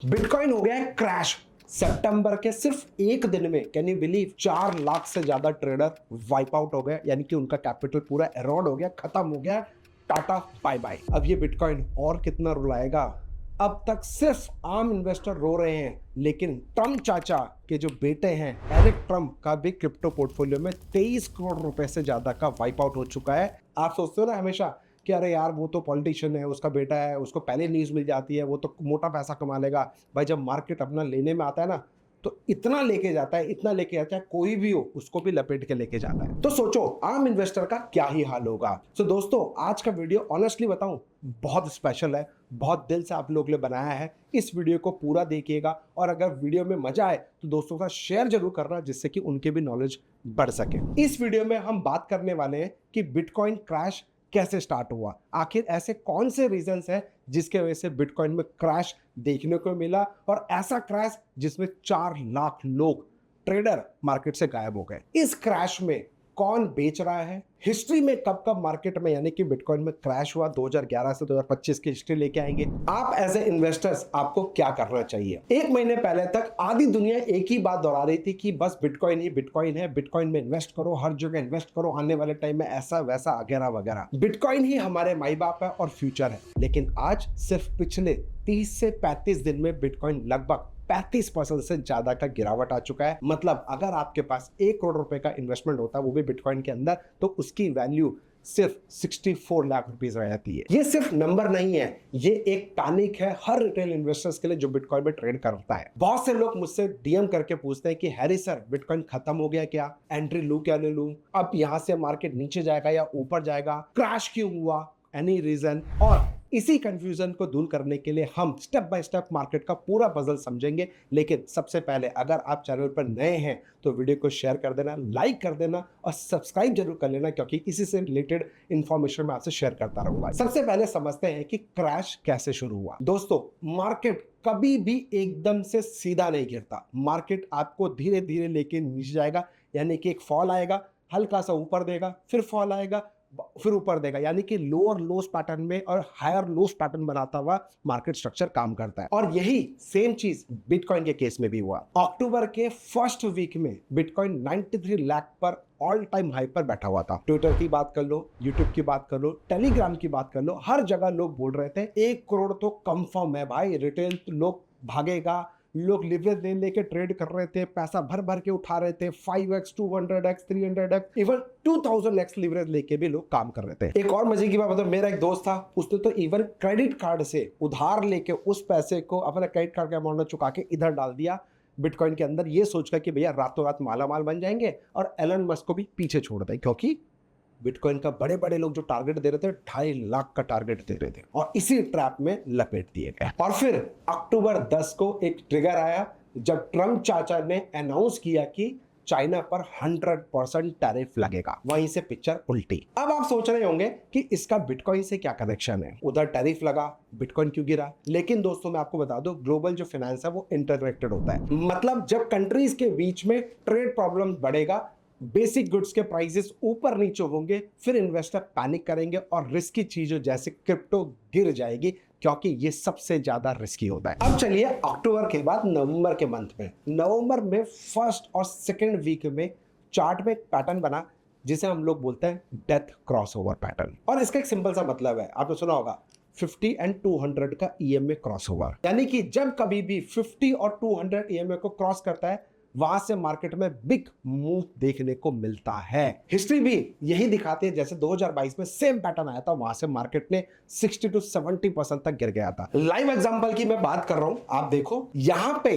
Bitcoin हो गया है क्रैश। सितंबर के सिर्फ एक दिन में कैन यू बिलीव 4 लाख से ज्यादा ट्रेडर वाइप आउट हो गए, यानी कि उनका कैपिटल पूरा एरोड हो गया, खत्म हो गया। Tata bye bye. अब ये बिटकॉइन और कितना रुलाएगा? अब तक सिर्फ आम इन्वेस्टर रो रहे हैं, लेकिन ट्रम्प चाचा के जो बेटे हैं एरिक ट्रम्प का भी क्रिप्टो पोर्टफोलियो में 23 करोड़ रुपए से ज्यादा का वाइप आउट हो चुका है। आप सोचते हो ना हमेशा कि अरे यार वो तो पॉलिटिशियन है, उसका बेटा है, उसको पहले न्यूज मिल जाती है, वो तो मोटा पैसा कमा लेगा। भाई जब मार्केट अपना लेने में आता है ना, तो इतना लेके जाता है, इतना लेके जाता है, कोई भी हो उसको भी लपेट के लेके जाता है। तो सोचो आम इन्वेस्टर का क्या ही हाल होगा। तो दोस्तों आज का वीडियो ऑनेस्टली बताऊं बहुत स्पेशल है, बहुत दिल से आप लोग ने बनाया है। इस वीडियो को पूरा देखिएगा और अगर वीडियो में मजा आए तो दोस्तों के साथ शेयर जरूर करना, जिससे कि उनके भी नॉलेज बढ़ सके। इस वीडियो में हम बात करने वाले हैं कि बिटकॉइन क्रैश कैसे स्टार्ट हुआ, आखिर ऐसे कौन से रीजंस हैं जिसके वजह से बिटकॉइन में क्रैश देखने को मिला, और ऐसा क्रैश जिसमें 4 लाख लोग ट्रेडर मार्केट से गायब हो गए। इस क्रैश में कौन बेच रहा है, हिस्ट्री में कब कब मार्केट में यानी कि बिटकॉइन में क्रैश हुआ, 2011 से 2025 की हिस्ट्री लेके आएंगे। आप एज ए इन्वेस्टर्स आपको क्या करना चाहिए। एक महीने पहले तक आधी दुनिया एक ही बात दोहरा रही थी कि बस बिटकॉइन ही बिटकॉइन है, बिटकॉइन में इन्वेस्ट करो, हर जगह इन्वेस्ट करो, आने वाले टाइम में ऐसा वैसा वगैरह वगैरह। बिटकॉइन ही हमारे माई बाप है और फ्यूचर है। लेकिन आज सिर्फ पिछले 30 से 35 दिन में बिटकॉइन लगभग 35% से ज्यादा का गिरावट आ चुका है। मतलब अगर आपके पास 1 करोड़ रुपए का इन्वेस्टमेंट होता है वो भी बिटकॉइन के अंदर, तो उसकी वैल्यू सिर्फ 64 लाख रुपीस रह जाती है। ये सिर्फ नंबर नहीं है, ये एक टॉनिक है हर रिटेल इन्वेस्टर्स के लिए जो बिटकॉइन में ट्रेड करता है। बहुत से लोग मुझसे डीएम करके पूछते हैं कि हैरी सर बिटकॉइन खत्म हो गया क्या, एंट्री लूं क्या ले लूं, अब यहां से मार्केट नीचे जाएगा या ऊपर जाएगा, क्रैश क्यों हुआ, एनी रीजन। और इसी कंफ्यूजन को दूर करने के लिए हम स्टेप बाय स्टेप मार्केट का पूरा पजल समझेंगे। लेकिन सबसे पहले अगर आप चैनल पर नए हैं तो वीडियो को शेयर कर देना, लाइक कर देना और सब्सक्राइब जरूर कर लेना, क्योंकि इसी से रिलेटेड इंफॉर्मेशन मैं आपसे शेयर करता रहूंगा। सबसे पहले समझते हैं कि क्रैश कैसे शुरू हुआ। दोस्तों मार्केट कभी भी एकदम से सीधा नहीं गिरता, मार्केट आपको धीरे धीरे लेके नीचे जाएगा, यानी कि एक फॉल आएगा, हल्का सा ऊपर देगा, फिर फॉल आएगा, फिर ऊपर देगा, यानी कि लोअर लोस पैटर्न में और हायर लोस पैटर्न बनाता हुआ मार्केट स्ट्रक्चर काम करता है। और यही सेम चीज बिटकॉइन के केस में भी हुआ। अक्टूबर के फर्स्ट वीक में बिटकॉइन 93 लाख पर ऑल टाइम हाई पर बैठा हुआ था। ट्विटर की बात कर लो, यूट्यूब की बात कर लो, टेलीग्राम की बात कर लो, हर जगह लोग बोल रहे थे 1 करोड़ तो कंफर्म है भाई, रिटेल लोग भागेगा। लोग लिवरेज ले लेके ट्रेड कर रहे थे, पैसा भर भर के उठा रहे थे, 5x 200x 300x even 2000x leverage लेके भी लोग काम कर रहे थे। एक और मजे की बात बताओ, मेरा एक दोस्त था, उसने तो इवन क्रेडिट कार्ड से उधार लेके उस पैसे को अपने क्रेडिट कार्ड के अमाउंट में चुका के इधर डाल दिया बिटकॉइन के अंदर, ये सोचकर कि भैया रातों रात माला माल बन जाएंगे और एलन मस्क को भी पीछे छोड़ दें, क्योंकि बिटकॉइन का बड़े बड़े लोग जो टारगेट दे रहे थे 2.5 लाख का टारगेट दे रहे थे, और इसी ट्रैप में लपेट दिए गए। और फिर अक्टूबर 10 को एक ट्रिगर आया जब ट्रम्प चाचा ने अनाउंस किया कि चाइना पर 100% टैरिफ लगेगा। वहीं से पिक्चर उल्टी। अब आप सोच रहे होंगे कि इसका बिटकॉइन से क्या कनेक्शन है, उधर टैरिफ लगा बिटकॉइन क्यों गिरा। लेकिन दोस्तों मैं आपको बता दूं, ग्लोबल जो फाइनेंस है वो इंटरकनेक्टेड होता है। मतलब जब कंट्रीज के बीच में ट्रेड प्रॉब्लम बढ़ेगा, बेसिक गुड्स के प्राइसेस ऊपर नीचे होंगे, फिर इन्वेस्टर पैनिक करेंगे और रिस्की चीजों जैसे क्रिप्टो गिर जाएगी, क्योंकि ये सबसे ज्यादा रिस्की होता है। अब चलिए अक्टूबर के बाद नवंबर के मंथ में, नवंबर में फर्स्ट और सेकेंड वीक में चार्ट में एक पैटर्न बना जिसे हम लोग बोलते हैं डेथ क्रॉसओवर पैटर्न। और इसका एक सिंपल सा मतलब है, आपने सुना होगा 50 एंड 200 का ईएमए क्रॉसओवर, यानी कि जब कभी भी 50 और 200 ईएमए को क्रॉस करता है वहां से मार्केट में बिग मूव देखने को मिलता है। हिस्ट्री भी यही दिखाती है, जैसे 2022 में सेम पैटर्न आया था, वहां से मार्केट ने 60 to 70% तक गिर गया था। लाइव एग्जांपल की मैं बात कर रहा हूं, आप देखो यहां पे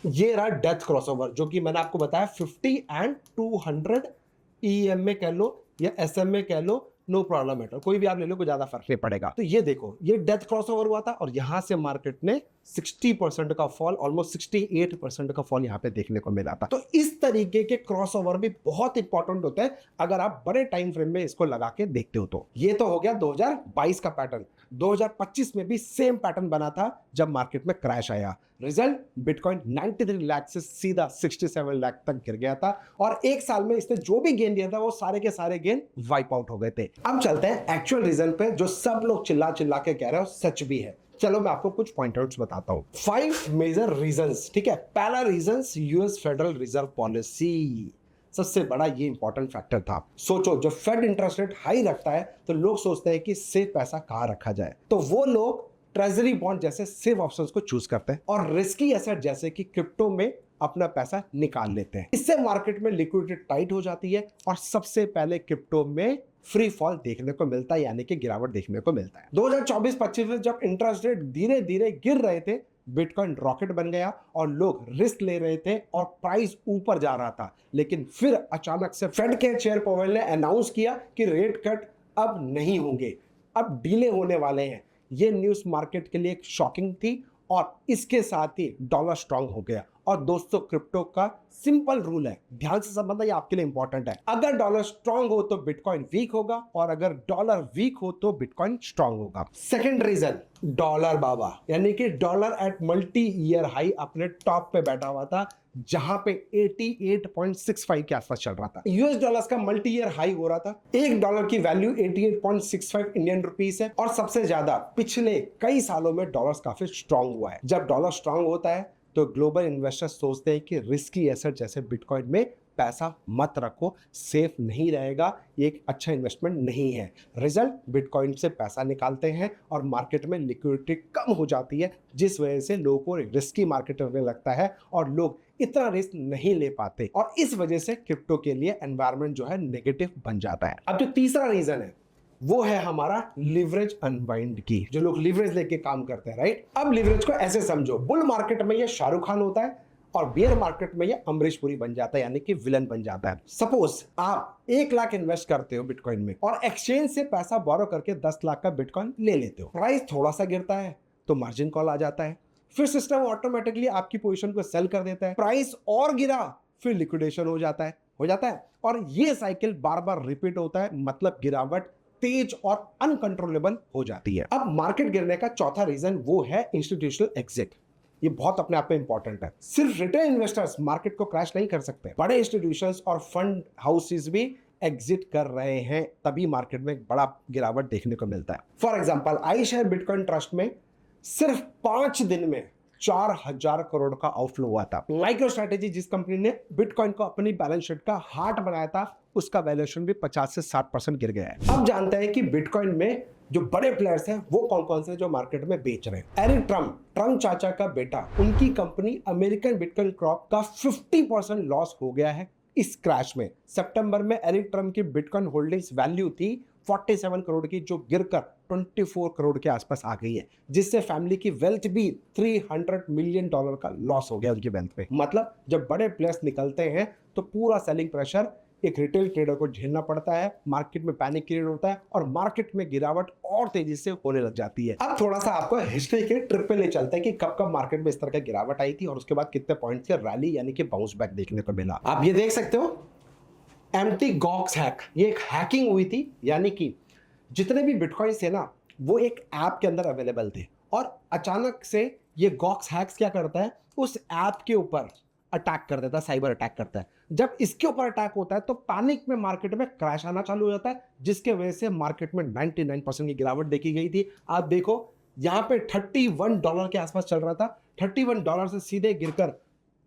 ये रहा डेथ क्रॉसओवर, जो कि मैंने आपको बताया 50 एंड 200 ईएमए कह लो या एसएमए कह लो, नो प्रॉब्लम एट ऑल, कोई भी आप ले लो, कोई ज्यादा फर्क नहीं पड़ेगा। तो ये देखो ये डेथ क्रॉसओवर हुआ था और यहां से मार्केट ने 60% का फॉल, ऑलमोस्ट 68% का फॉल यहां पे देखने को मिला था। तो इस तरीके के क्रॉसओवर भी बहुत इंपॉर्टेंट होते हैं अगर आप बड़े टाइम फ्रेम में इसको लगा के देखते हो तो। ये तो हो गया 2022 का पैटर्न। 2025 में भी सेम पैटर्न बना था जब मार्केट में क्रैश आया। रिजल्ट बिटकॉइन 93 लाख से सीधा 67 लाख तक गिर गया था, और एक साल में इसने जो भी गेन दिया था वो सारे के सारे गेन वाइप आउट हो गए थे। अब चलते हैं एक्चुअल रीजन पे, जो सब लोग चिल्ला चिल्ला के कह रहे हो सच भी है। चलो मैं आपको कुछ पॉइंट आउट्स बताता हूं। 5 मेजर रीजंस, ठीक है। पहला reasons US federal reserve policy, सबसे बड़ा ये इंपॉर्टेंट फैक्टर था। सोचो जब फेड इंटरेस्ट रेट हाई रखता है तो लोग सोचते हैं कि सेफ पैसा कहां रखा जाए, तो वो लोग ट्रेजरी बॉन्ड जैसे सेफ ऑप्शंस को चूज करते हैं और रिस्की एसेट जैसे कि क्रिप्टो में अपना पैसा निकाल लेते हैं। इससे मार्केट में लिक्विडिटी टाइट हो जाती है और सबसे पहले क्रिप्टो में फ्री फॉल देखने को मिलता है, यानी कि गिरावट देखने को मिलता है। 2024-25 में जब इंटरेस्ट रेट धीरे धीरे गिर रहे थे, बिटकॉइन रॉकेट बन गया और लोग रिस्क ले रहे थे और प्राइस ऊपर जा रहा था। लेकिन फिर अचानक से फेड के चेयर पावेल ने अनाउंस किया कि रेट कट अब नहीं होंगे, अब डीले होने वाले हैं। ये न्यूज़ मार्केट के लिए एक शॉकिंग थी और इसके साथ ही डॉलर स्ट्रांग हो गया। और दोस्तों क्रिप्टो का सिंपल रूल है, ध्यान से समझना, ये आपके लिए इंपॉर्टेंट है। अगर डॉलर स्ट्रांग हो तो बिटकॉइन वीक होगा और अगर डॉलर वीक हो तो बिटकॉइन स्ट्रांग होगा। सेकंड रीजन, डॉलर बाबा, यानी कि dollar at multi year high अपने टॉप पे बैठा हुआ था, जहां पे 88.65 के आसपास चल रहा था। यूएस डॉलर्स का मल्टी ईयर हाई हो रहा था। एक डॉलर की वैल्यू 88.65 इंडियन रुपीस है और सबसे ज्यादा पिछले कई सालों में डॉलर काफी स्ट्रांग हुआ है। जब डॉलर स्ट्रांग होता है तो ग्लोबल इन्वेस्टर्स सोचते हैं कि रिस्की एसेट जैसे बिटकॉइन में पैसा मत रखो, सेफ नहीं रहेगा, ये एक अच्छा इन्वेस्टमेंट नहीं है। रिजल्ट, बिटकॉइन से पैसा निकालते हैं और मार्केट में लिक्विडिटी कम हो जाती है, जिस वजह से लोगों को रिस्की मार्केट में लगता है और लोग इतना रिस्क नहीं ले पाते और इस वजह से क्रिप्टो के लिए एनवायरनमेंट जो है नेगेटिव बन जाता है। अब जो तीसरा रीजन है वो है हमारा लिवरेज अनवाइंड की, जो लोग लिवरेज लेके काम करते हैं, राइट। अब लिवरेज को ऐसे समझो, बुल मार्केट में ये शाहरुख खान होता है और बियर मार्केट में ये अमरीश पुरी बन जाता है, यानी कि विलन बन जाता है। सपोज आप 1 लाख इन्वेस्ट करते हो बिटकॉइन में और एक्सचेंज से पैसा बोरो करके 10 लाख का बिटकॉइन ले लेते हो। प्राइस थोड़ा सा गिरता है तो मार्जिन कॉल आ जाता है, फिर सिस्टम ऑटोमेटिकली आपकी पोजीशन को सेल कर देता है। प्राइस और गिरा, फिर लिक्विडेशन हो जाता है और ये साइकिल बार बार रिपीट होता है, मतलब गिरावट तेज और अनकंट्रोलेबल हो जाती है। अब मार्केट गिरने का चौथा रीजन वो है इंस्टीट्यूशनल एग्जिट। ये बहुत अपने आप में इंपॉर्टेंट है। सिर्फ रिटेल इन्वेस्टर्स मार्केट को क्रैश नहीं कर सकते, बड़े इंस्टीट्यूशंस और फंड हाउसेस भी एग्जिट कर रहे हैं, तभी मार्केट में एक बड़ा गिरावट देखने को मिलता है। For example I share bitcoin trust में सिर्फ 5 दिन में 4000 करोड़ का आउटफ्लो हुआ था। माइक्रो स्ट्रेटेजी, जिस कंपनी ने बिटकॉइन को अपनी बैलेंस शीट का हार्ट बनाया था, उसका वैल्यूएशन भी 50 से 60% गिर गया है। अब जानते हैं कि बिटकॉइन में जो बड़े प्लेयर्स हैं वो कौन कौन से जो मार्केट में बेच रहे हैं। एरिक ट्रम्प चाचा का बेटा, उनकी कंपनी अमेरिकन बिटकॉइन क्रॉप का 50% लॉस हो गया है इस क्रैश में। सितंबर में एरिक ट्रम्प की बिटकॉइन होल्डिंग्स वैल्यू थी 47 करोड़ की, जो गिरकर 24 करोड़ के आसपास आ गई है, जिससे फैमिली की वेल्थ भी $300 मिलियन का लॉस हो गया उनकी वेल्थ पे। मतलब जब बड़े प्लेयर्स निकलते हैं तो पूरा सेलिंग प्रेशर एक रिटेल ट्रेडर को झेलना पड़ता है, मार्केट में पैनिक क्रिएट होता है और मार्केट में गिरावट और तेजी से होने लग जाती है। अब थोड़ा सा आपको हिस्ट्री के ट्रिप पे ले चलते हैं कि कब कब मार्केट में इस तरह की गिरावट आई थी और उसके बाद कितने पॉइंट्स के रैली यानी कि बाउंस बैक देखने को मिला। आप ये देख सकते हो एम्प्टी गॉक्स हैक, ये एक हैकिंग हुई थी, यानी कि जितने भी बिटकॉइन थे ना वो एक ऐप के अंदर अवेलेबल थे और अचानक से ये गॉक्स हैक्स क्या करता है, उस ऐप के ऊपर अटैक कर देता है, साइबर अटैक करता है। जब इसके ऊपर अटैक होता है तो पैनिक में मार्केट में क्रैश आना चालू हो जाता है, जिसके वजह से मार्केट में 99% की गिरावट देखी गई थी। आप देखो यहाँ पे $31 के आसपास चल रहा था, $31 से सीधे गिरकर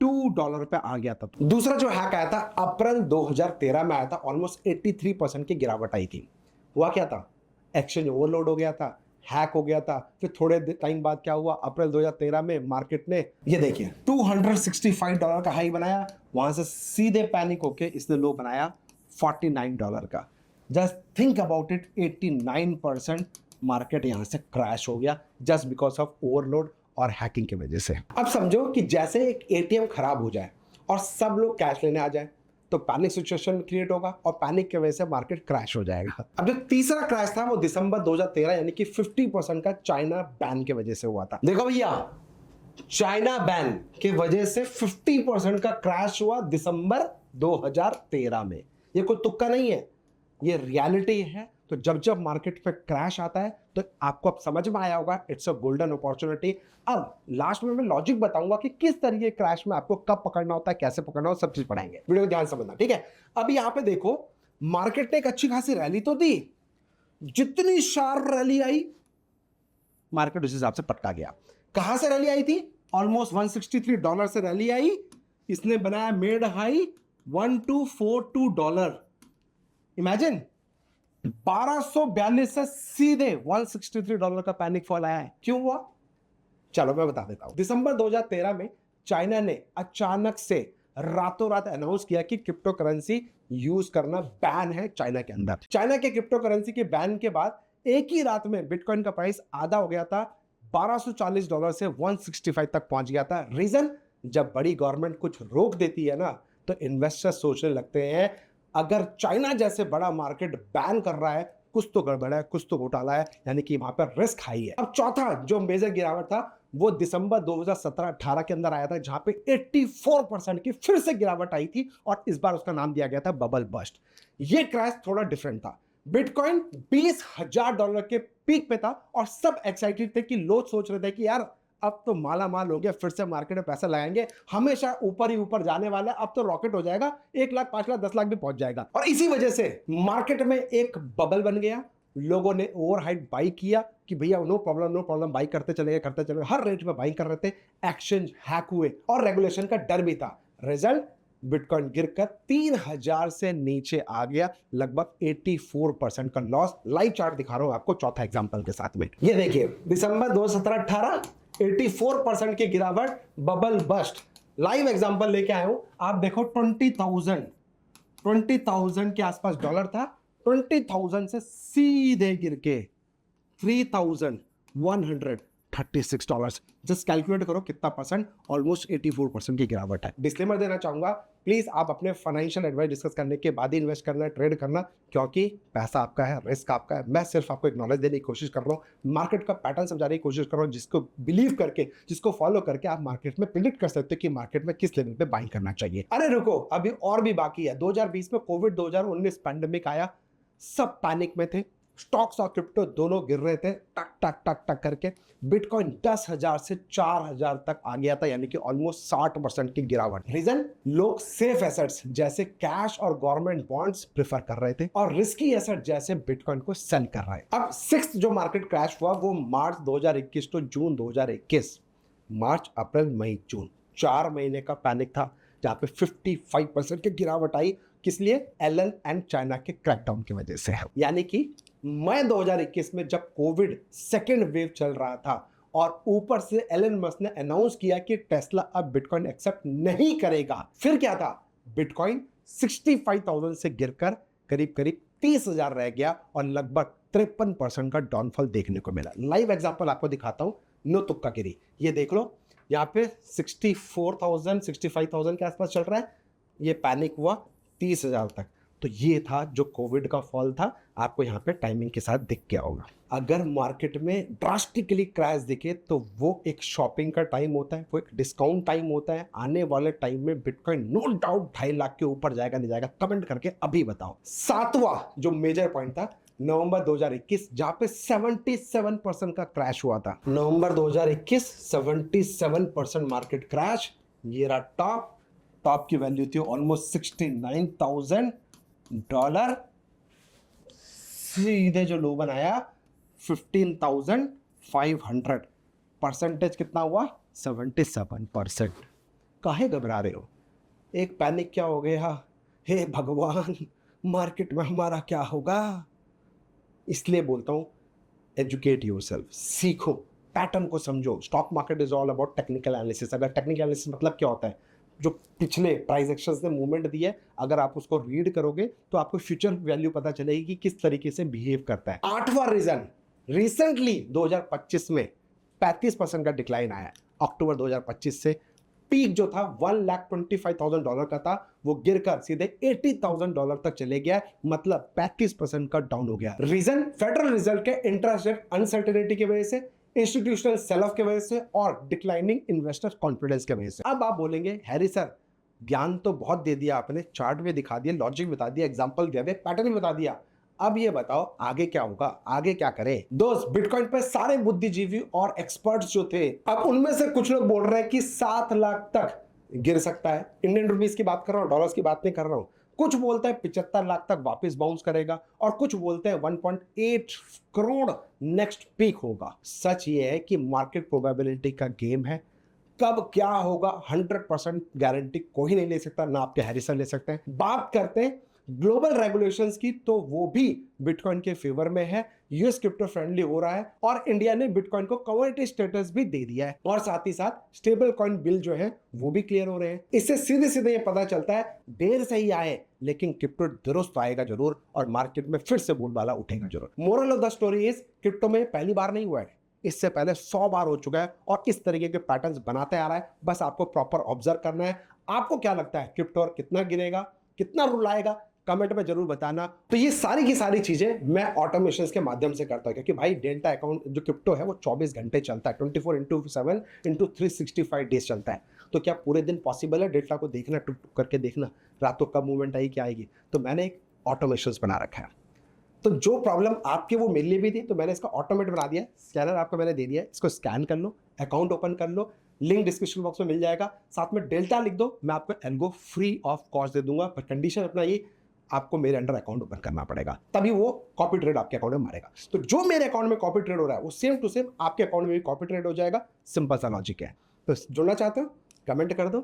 $2 पे आ गया था। दूसरा जो हैक आया था अप्रैल 2013 में आया था, ऑलमोस्ट 83% की गिरावट आई थी। हुआ क्या था, एक्सचेंज ओवरलोड हो गया था, हैक हो गया था। फिर थोड़े टाइम बाद क्या हुआ, अप्रैल 2013 में मार्केट ने ये देखिए $265 का हाई बनाया, वहां से सीधे पैनिक होके इसने लो बनाया $49 का। Just think about it, 89% market यहां से क्रैश हो गया जस्ट बिकॉज ऑफ ओवरलोड और हैकिंग की वजह से। अब समझो कि जैसे एक एटीएम खराब हो जाए और सब लोग कैश लेने आ जाए तो पैनिक सिचुएशन क्रिएट होगा और पैनिक की वजह से मार्केट क्रैश हो जाएगा। अब जो तीसरा क्रैश था वो दिसंबर 2013 यानी कि 50% का चाइना बैन की वजह से हुआ था। देखो भैया, चाइना बैन की वजह से 50% का क्रैश हुआ दिसंबर 2013 में। ये कोई तुक्का नहीं है, ये रियलिटी है। तो जब जब मार्केट पे क्रैश आता है तो आपको अब समझ में आया होगा, इट्स अ गोल्डन अपॉर्चुनिटी। अब लास्ट में मैं लॉजिक बताऊंगा कि किस तरीके क्रैश में आपको कब पकड़ना होता है, कैसे पकड़ना होता है, सब चीज पढ़ाएंगे। वीडियो को ध्यान समझना, ठीक है। अब यहाँ पे देखो, मार्केट ने एक अच्छी खासी रैली तो दी, जितनी शार्प रैली आई मार्केट उस हिसाब से पटका गया। कहां से रैली आई थी? ऑलमोस्ट $163 से रैली आई, इसने बनाया मेड हाई $1242। इमेजिन 1242 से सीधे $163 का पैनिक फॉल आया है। क्यों हुआ? चलो मैं बता देता हूं। दिसंबर 2013 में चाइना ने अचानक से रातों रात अनाउंस किया कि क्रिप्टो करेंसी यूज करना बैन है चाइना के अंदर। चाइना के क्रिप्टो करेंसी के बैन के बाद एक ही रात में बिटकॉइन का प्राइस आधा हो गया था, $1240 से 165 तक पहुंच गया था। रीजन, जब बड़ी गवर्नमेंट कुछ रोक देती है ना तो इन्वेस्टर सोचने लगते हैं अगर चाइना जैसे बड़ा मार्केट बैन कर रहा है कुछ तो गड़बड़ है, कुछ तो घोटाला है, यानी कि वहां पर रिस्क हाई है। अब चौथा जो मेजर गिरावट था वो दिसंबर 2017-18 के अंदर आया था, जहां पे 84% की फिर से गिरावट आई थी और इस बार उसका नाम दिया गया था बबल बस्ट। ये क्रैश थोड़ा डिफरेंट था। बिटकॉइन $20,000 के पीक पे था और सब एक्साइटेड थे कि लोग सोच रहे थे कि यार अब तो माला माल हो गया, फिर से मार्केट में पैसा लगाएंगे, हमेशा ऊपर ही ऊपर जाने वाला है, अब तो रॉकेट हो जाएगा, 1 लाख 5 लाख 10 लाख भी पहुंच जाएगा। और इसी वजह से मार्केट में एक बबल बन गया। लोगों ने ओवरहाइट बाई किया कि भैया नो प्रॉब्लम, बाई करते चले गए, हर रेट में बाई कर रहे थे। एक्सचेंज हैक हुए और रेगुलेशन का डर भी था। रिजल्ट, बिटकॉइन गिरकर 3000 से नीचे आ गया, लगभग 84% का लॉस। लाइव चार्ट दिखा रहा हूं आपको चौथा एग्जांपल के साथ में। ये देखिए दिसंबर 2017-18 84% की गिरावट, बबल बस्ट। लाइव एग्जांपल लेके आया हूं, आप देखो 20,000 के आसपास डॉलर था, 20,000 से सीधे गिर के $3,136। जस्ट कैलकुलेट करो कितना परसेंट, ऑलमोस्ट 84% की गिरावट है। डिस्क्लेमर देना चाहूंगा, प्लीज आप अपने फाइनेंशियल एडवाइस डिस्कस करने के बाद ही इन्वेस्ट करना, ट्रेड करना, क्योंकि पैसा आपका है, रिस्क आपका है। मैं सिर्फ आपको एक नॉलेज देने की कोशिश कर रहा हूँ, मार्केट का पैटर्न समझाने की कोशिश कर रहा हूँ, जिसको बिलीव करके, जिसको फॉलो करके आप मार्केट में प्रिडिक्ट कर सकते हो कि मार्केट में किस लेवल पे बाइंग करना चाहिए। अरे रुको, अभी और भी बाकी है। 2020 में कोविड, 2019 पैंडेमिक आया, सब पैनिक में थे, स्टॉक्स और क्रिप्टो दोनों गिर रहे थे टक टक टक टक करके। बिटकॉइन 10,000 से 4,000 तक आ गया था, यानी कि ऑलमोस्ट 60% की गिरावट। रीजन, लोग सेफ एसेट्स जैसे कैश और गवर्नमेंट बॉन्ड्स प्रेफर कर रहे थे और रिस्की एसेट जैसे बिटकॉइन को सेल कर रहे हैं। अब 6th जो मार्केट क्रैश हुआ वो मार्च 2021 तो जून 2021, मार्च अप्रैल मई जून 4 महीने का पैनिक था, जहां पे 55% की गिरावट आई। किस लिए? एलन एंड चाइना के क्रैकडाउन की वजह से है। यानी कि मई 2021 में जब कोविड सेकेंड वेव चल रहा था और ऊपर से एलन मस्क ने अनाउंस किया कि टेस्ला अब बिटकॉइन एक्सेप्ट नहीं करेगा, फिर क्या था? बिटकॉइन 65,000 से गिरकर करीब करीब 30,000 रह गया और लगभग 53% का डाउनफॉल देखने को मिला। लाइव एग्जांपल आपको दिखाता हूं, नो तुक्का गिरी। ये देख लो, यहाँ पे 64,000 65,000 के आसपास चल रहा है, ये पैनिक हुआ 30,000 तक। तो ये था जो कोविड का फॉल था, आपको यहाँ पे टाइमिंग के साथ दिख गया होगा। अगर मार्केट में ड्रास्टिकली क्रैश दिखे तो वो एक शॉपिंग का टाइम होता है, वो एक डिस्काउंट टाइम होता है। आने वाले टाइम में बिटकॉइन नो डाउट 2.5 लाख के ऊपर जाएगा, नहीं जाएगा, कमेंट करके अभी बताओ। 7वां जो मेजर पॉइंट था नवंबर 2021, जहां पे 77% का क्रैश हुआ था। नवंबर 2021 77% मार्केट क्रैश। ये रहा टॉप की वैल्यू थी ऑलमोस्ट $69,000, सीधे जो लो बनाया 15,500। परसेंटेज कितना हुआ? 77%। काहे घबरा रहे हो? एक पैनिक क्या हो गया, हे भगवान मार्केट में हमारा क्या होगा? इसलिए बोलता हूं एजुकेट योरसेल्फ, सीखो, पैटर्न को समझो। Stock market is all about technical analysis. अगर टेक्निकल एनालिसिस मतलब क्या होता है? जो पिछले प्राइस एक्शंस ने मूवमेंट दी है, अगर आप उसको रीड करोगे तो आपको फ्यूचर वैल्यू पता चलेगी कि किस तरीके से बिहेव करता है। 8वां रीजन, रिसेंटली 2025 में 35% का डिक्लाइन आया है। अक्टूबर 2025 से पीक जो था $1,25,000 का था, वो गिरकर सीधे $80,000 तक चले गया, मतलब 35% का डाउन हो गया। रीजन, फेडरल रिजर्व के इंटरेस्ट रेट अनसर्टेनिटी की वजह से, इंस्टीट्यूशनल सेल ऑफ की वजह से और डिक्लाइनिंग इन्वेस्टर कॉन्फिडेंस की वजह से। अब आप बोलेंगे हैरी सर ज्ञान तो बहुत दे दिया आपने, चार्ट भी दिखा दिया, लॉजिक बता दिया, एग्जांपल दिया, पैटर्न भी बता दिया, अब ये बताओ आगे क्या होगा, आगे क्या करें? दोस्त, बिटकॉइन पे सारे बुद्धिजीवी और एक्सपर्ट्स जो थे, अब उनमें से कुछ लोग बोल रहे हैं कि 7 लाख तक गिर सकता है। इंडियन रुपीस की बात कर रहा हूं, डॉलर्स की बात नहीं कर रहा हूं। कुछ बोलते हैं 75 लाख तक वापस बाउंस करेगा और कुछ बोलते हैं 1.8 करोड़ नेक्स्ट पीक होगा। सच ये है कि मार्केट प्रोबेबिलिटी का गेम है। कब क्या होगा 100% गारंटी कोई नहीं ले सकता, ना आपके हैरिसन ले सकते हैं। बात करते हैं ग्लोबल रेगुलेशंस की, तो वो भी बिटकॉइन के फेवर में है। यूएस क्रिप्टो फ्रेंडली हो रहा है और इंडिया ने बिटकॉइन को कमोडिटी स्टेटस भी दे दिया है और साथ ही साथ स्टेबल कॉइन बिल जो है वो भी क्लियर हो रहे हैं। इससे सीधे सीधे ये पता चलता है देर से ही आए लेकिन क्रिप्टो दुरुस्त आएगा जरूर और मार्केट में फिर से बोलबाला उठेगा जरूर। Moral of the story is crypto में पहली बार नहीं हुआ है, इससे पहले 100 बार हो चुका है और इस तरीके के पैटर्न्स बनाते आ रहा है। बस आपको प्रॉपर ऑब्जर्व करना है। आपको क्या लगता है क्रिप्टो और कितना गिरेगा, कितना रूल आएगा, कमेंट में जरूर बताना। तो ये सारी की सारी चीजें मैं ऑटोमेशन के माध्यम से करता हूं क्योंकि भाई डेल्टा अकाउंट जो क्रिप्टो है वो 24 घंटे चलता है, 24/7 इंटू 365 डेज चलता है। तो क्या पूरे दिन पॉसिबल है डेल्टा को देखना, टुक टुक करके देखना रात को कब मूवमेंट आई क्या आएगी? तो मैंने एक ऑटोमेशन बना रखा है। तो जो प्रॉब्लम आपके वो मेरे लिए भी थी तो मैंने इसका ऑटोमेट बना दिया। स्कैनर आपको मैंने दे दिया है, इसको स्कैन कर लो, अकाउंट ओपन कर लो, लिंक डिस्क्रिप्शन बॉक्स में मिल जाएगा। साथ में डेल्टा लिख दो, मैं आपको एल्गो फ्री ऑफ कॉस्ट दे दूंगा, पर कंडीशन अपना ये आपको मेरे अंडर अकाउंट ओपन करना पड़ेगा, तभी वो कॉपी ट्रेड आपके अकाउंट में मारेगा। तो जो मेरे अकाउंट में कॉपी ट्रेड हो रहा है वो सेम टू सेम आपके अकाउंट में भी कॉपी ट्रेड हो जाएगा। सिंपल सा लॉजिक है। तो जुड़ना चाहते हो कमेंट कर दो,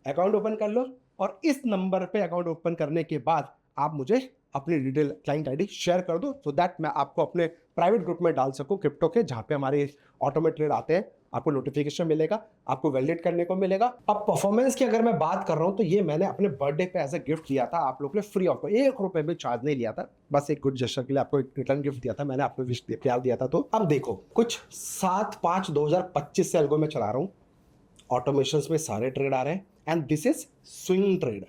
अकाउंट ओपन कर लो और इस नंबर पे अकाउंट ओपन करने के बाद आप मुझे अपनी डिटेल क्लाइंट आईडी शेयर कर दो सो दैट मैं आपको अपने प्राइवेट ग्रुप में डाल सकूं क्रिप्टो के, जहां पे हमारे ऑटोमेट ट्रेड आते हैं। आपको नोटिफिकेशन मिलेगा, आपको वैलिडेट करने को मिलेगा। अब परफॉर्मेंस की अगर मैं बात कर रहा हूं तो ये मैंने अपने बर्थडे पे एज ए गिफ्ट दिया था आप लोग के लिए फ्री ऑफ, 1 रुपए भी चार्ज नहीं लिया था, बस एक गुड जेस्चर के लिए आपको एक रिटर्न गिफ्ट दिया था। मैंने आपको विश प्यार दिया था। तो अब देखो कुछ 7/5/2025 से एल्गो में चला रहा हूं, ऑटोमेशन में सारे ट्रेड आ रहे हैं and this is swing trade.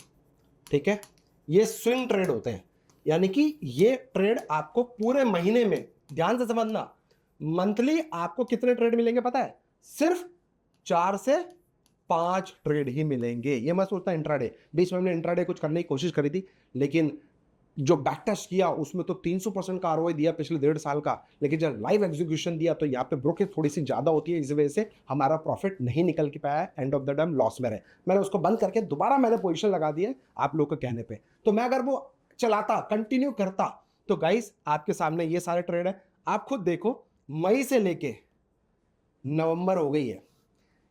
ठीक है, ये स्विंग ट्रेड होते हैं, यानी कि ये ट्रेड आपको पूरे महीने में, ध्यान से समझना, मंथली आपको कितने ट्रेड मिलेंगे पता है? सिर्फ 4 से 5 ट्रेड ही मिलेंगे। ये मत सोचता इंट्राडे, बीच में हमने इंट्राडे कुछ करने की कोशिश करी थी लेकिन जो बैक टेस्ट किया उसमें तो 300% का आरओआई दिया पिछले 1.5 साल का, लेकिन जब लाइव एग्जीक्यूशन दिया तो यहाँ पे ब्रोकेज थोड़ी सी ज्यादा होती है, इस वजह से हमारा प्रॉफिट नहीं निकल के पाया, end of the day loss में रहे। मैंने उसको बंद करके दोबारा मैंने पोजीशन लगा दी है आप लोग के कहने पे। तो मैं अगर वो चलाता, कंटिन्यू करता, तो गाइस आपके सामने ये सारे ट्रेड है। आप खुद देखो मई से लेके नवंबर हो गई है,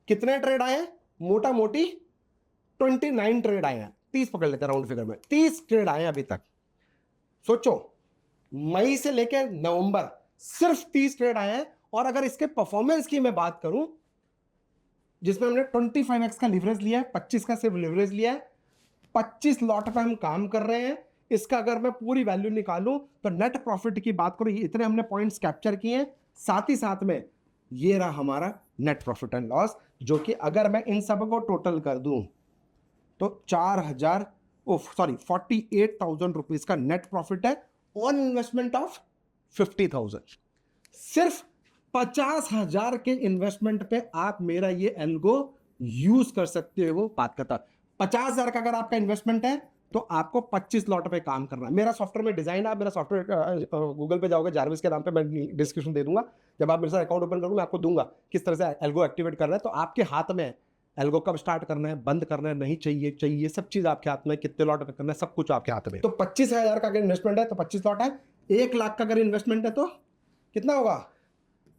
कितने ट्रेड आए हैं? मोटा मोटी 29 ट्रेड आए हैं, 30 पकड़ लेते हैं राउंड फिगर में, 30 ट्रेड आए हैं अभी तक। सोचो मई से लेकर नवंबर सिर्फ 30 ट्रेड आए हैं। और अगर इसके परफॉर्मेंस की मैं बात करूं जिसमें हमने 25x का लिवरेज लिया है, 25 का सिर्फ लिवरेज लिया है, 25 लॉट पे हम काम कर रहे हैं, इसका अगर मैं पूरी वैल्यू निकालूं तो नेट प्रॉफिट की बात करूं, इतने हमने पॉइंट्स कैप्चर किए हैं। साथ ही साथ में ये रहा हमारा नेट प्रॉफिट एंड लॉस, जो कि अगर मैं इन सब को टोटल कर दूं तो 48,000 रुपीज का नेट प्रॉफिट है ऑन इन्वेस्टमेंट ऑफ 50,000। सिर्फ 50,000 के इन्वेस्टमेंट पे आप मेरा ये एल्गो यूज कर सकते हो। बात करता 50,000 का अगर आपका इन्वेस्टमेंट है तो आपको 25 लॉट पे काम करना है। मेरा सॉफ्टवेयर में डिजाइन है, मेरा सॉफ्टवेयर गूगल पे जाओगे जारविस के नाम पे, मैं डिस्क्रिप्शन दे दूंगा। जब आप मेरे साथ अकाउंट ओपन करोगे मैं आपको दूंगा किस तरह से एल्गो एक्टिवेट करना है। तो आपके हाथ में एल्गो कब स्टार्ट करना है, बंद करना है, नहीं चाहिए चाहिए, सब चीज आपके हाथ में, कितने लॉट पे करना है सब कुछ आपके हाथ में। तो 25,000 का अगर इन्वेस्टमेंट है तो 25 लॉट है, 1 लाख का अगर इन्वेस्टमेंट है तो कितना होगा?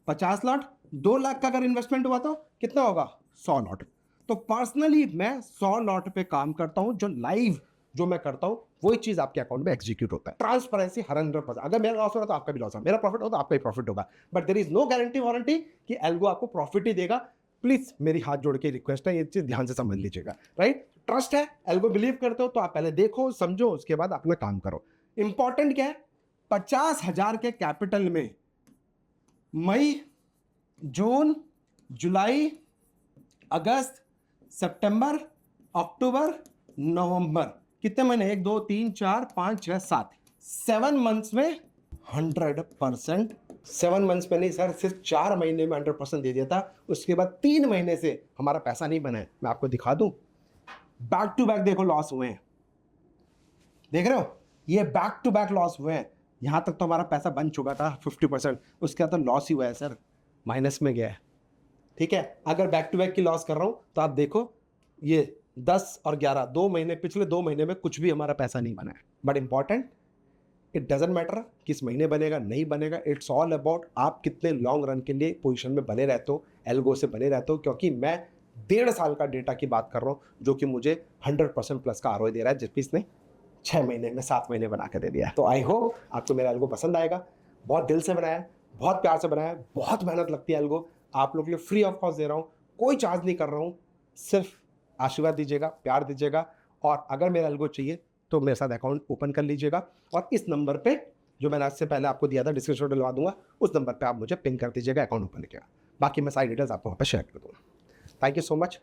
50 लॉट। 2 लाख का अगर इन्वेस्टमेंट हुआ तो कितना होगा? 100 लॉट। तो पर्सनली मैं 100 लॉट पे काम करता हूं, जो लाइव जो मैं करता हूं वही चीज आपके अकाउंट में एग्जीक्यूट होता है। ट्रांसपेरेंसी 100%। अगर मेरा लॉस हो रहा तो आपका भी लॉस होगा, मेरा प्रॉफिट हो तो आपका भी प्रॉफिट होगा, but there is no guarantee warranty कि एल्गो आपको प्रॉफिट ही देगा। प्लीज मेरी हाथ जोड़ के रिक्वेस्ट है, ये चीज ध्यान से समझ लीजिएगा। राइट, ट्रस्ट है, एल्गो बिलीव करते हो तो आप पहले देखो समझो, उसके बाद अपना काम करो। इंपॉर्टेंट क्या है? 50,000 के कैपिटल में मई, जून, जुलाई, अगस्त, सितंबर, अक्टूबर, नवंबर, कितने महीने? 1 2 3 4 5 6 7 7 मंथ्स में 100%। 7 मंथ्स में नहीं सर, सिर्फ 4 महीने में 100% दे दिया था। उसके बाद 3 महीने से हमारा पैसा नहीं बना है। मैं आपको दिखा दूं, बैक टू बैक देखो लॉस हुए हैं, देख रहे हो? ये बैक टू बैक लॉस हुए हैं। यहां तक तो हमारा पैसा बन चुका था 50%, उसके बाद तो लॉस ही हुआ है सर, माइनस में गया है। ठीक है, अगर बैक टू बैक की लॉस कर रहा हूं तो आप देखो ये 10 और 11 2 महीने, पिछले 2 महीने में कुछ भी हमारा पैसा नहीं बना है। But important, it doesn't matter किस महीने बनेगा नहीं बनेगा, इट्स ऑल अबाउट आप कितने लॉन्ग रन के लिए पोजीशन में बने रहते हो, एल्गो से बने रहते हो। क्योंकि मैं 1.5 साल का डेटा की बात कर रहा हूँ जो कि मुझे 100% प्लस का आरओआई दे रहा है, जबकि इसने 6 महीने में 7 महीने बना के दे दिया है। तो आई होप आपको मेरा एल्गो पसंद आएगा। बहुत दिल से बनाया है, बहुत प्यार से बनाया है, बहुत मेहनत लगती है एल्गो। आप लोग के लिए फ्री ऑफ कॉस्ट दे रहा हूँ, कोई चार्ज नहीं कर रहा हूँ। सिर्फ आशीर्वाद दीजिएगा, प्यार दीजिएगा। और अगर मेरा एल्गो चाहिए तो मेरे साथ अकाउंट ओपन कर लीजिएगा, और इस नंबर पे जो मैंने आज से पहले आपको दिया था, डिस्क्रिप्शन में डलवा दूंगा, उस नंबर पे आप मुझे पिन कर दीजिएगा अकाउंट ओपन किया। बाकी मैं सारी डिटेल्स आपको वहाँ पर शेयर कर दूँगा। Thank you so much.